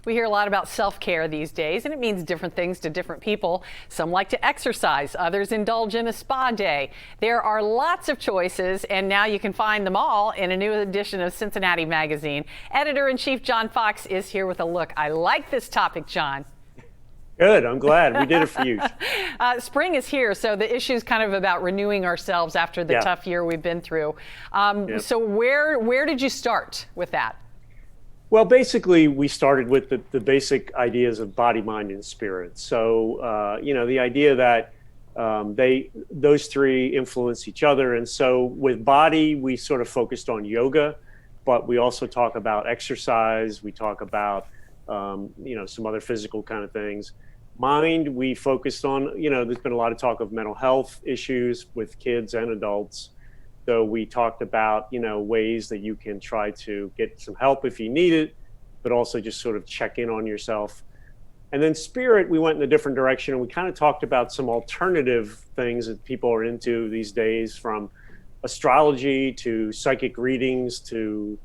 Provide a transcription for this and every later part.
We hear a lot about self-care these days, and it means different things to different people. Some like to exercise, others indulge in a spa day. There are lots of choices, and now you can find them all in a new edition of Cincinnati Magazine. Editor-in-Chief John Fox is here with a look. I like this topic, John. Good. I'm glad we did it for you. Spring is here, so the issue is kind of about renewing ourselves after the tough year we've been through. So where did you start with that? Well, basically, we started with the basic ideas of body, mind, and spirit. So, the idea that those three influence each other. And so with body, we sort of focused on yoga, but we also talk about exercise. We talk about, some other physical kind of things. Mind, we focused on, there's been a lot of talk of mental health issues with kids and adults. So we talked about, ways that you can try to get some help if you need it, but also just sort of check in on yourself. And then spirit, we went in a different direction, and we kind of talked about some alternative things that people are into these days, from astrology to psychic readings to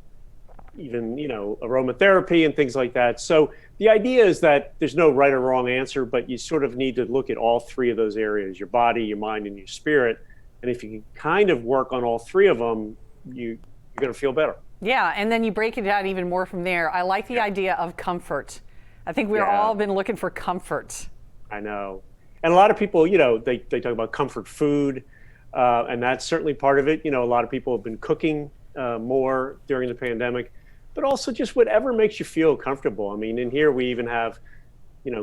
even, aromatherapy and things like that. So the idea is that there's no right or wrong answer, but you sort of need to look at all three of those areas: your body, your mind, and your spirit. And if you can kind of work on all three of them, you're going to feel better. Yeah, and then you break it down even more from there. I like the idea of comfort. I think we've all been looking for comfort. I know. And a lot of people, they talk about comfort food, and that's certainly part of it. A lot of people have been cooking more during the pandemic, but also just whatever makes you feel comfortable. I mean, in here we even have,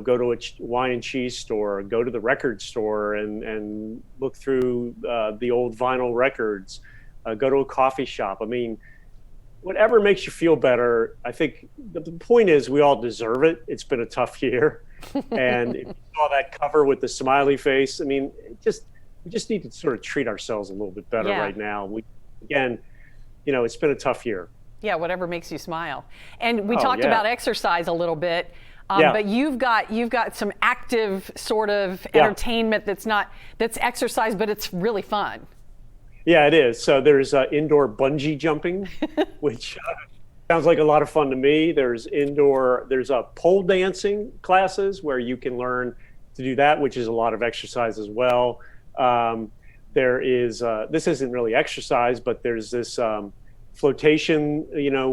go to a wine and cheese store, go to the record store and look through the old vinyl records, go to a coffee shop. I mean, whatever makes you feel better. I think the point is we all deserve it. It's been a tough year. And if you saw that cover with the smiley face, I mean, we just need to sort of treat ourselves a little bit better right now. It's been a tough year. Yeah, whatever makes you smile. And we talked about exercise a little bit. But you've got some active sort of entertainment that's exercise, but it's really fun. Yeah, it is. So there's indoor bungee jumping, which sounds like a lot of fun to me. There's pole dancing classes where you can learn to do that, which is a lot of exercise as well. There is, this isn't really exercise, but there's this flotation,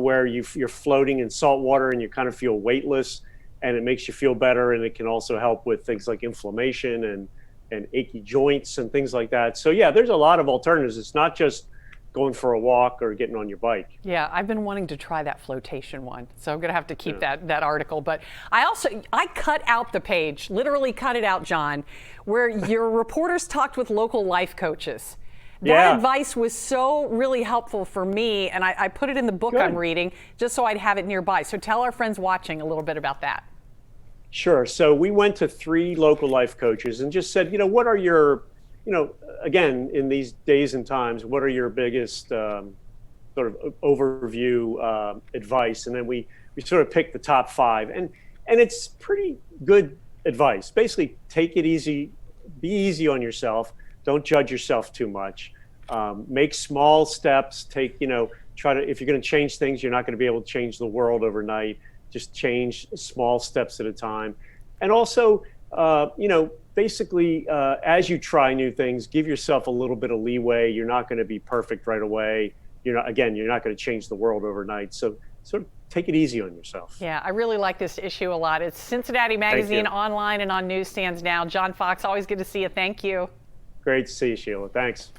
where you're floating in salt water and you kind of feel weightless, and it makes you feel better. And it can also help with things like inflammation and achy joints and things like that. So yeah, there's a lot of alternatives. It's not just going for a walk or getting on your bike. Yeah, I've been wanting to try that flotation one, so I'm gonna have to keep that article. But I cut out the page, literally cut it out, John, where your reporters talked with local life coaches. That advice was so really helpful for me, and I put it in the book I'm reading just so I'd have it nearby. So tell our friends watching a little bit about that. Sure. So we went to 3 local life coaches and just said, what are your, again, in these days and times, what are your biggest sort of overview advice? And then we sort of picked the top 5. And it's pretty good advice. Basically, take it easy, be easy on yourself. Don't judge yourself too much. Make small steps. If you're going to change things, you're not going to be able to change the world overnight. Just change small steps at a time. And also, basically, as you try new things, give yourself a little bit of leeway. You're not going to be perfect right away. You're not going to change the world overnight. So sort of take it easy on yourself. Yeah, I really like this issue a lot. It's Cincinnati Magazine online and on newsstands now. John Fox, always good to see you. Thank you. Great to see you, Sheila. Thanks.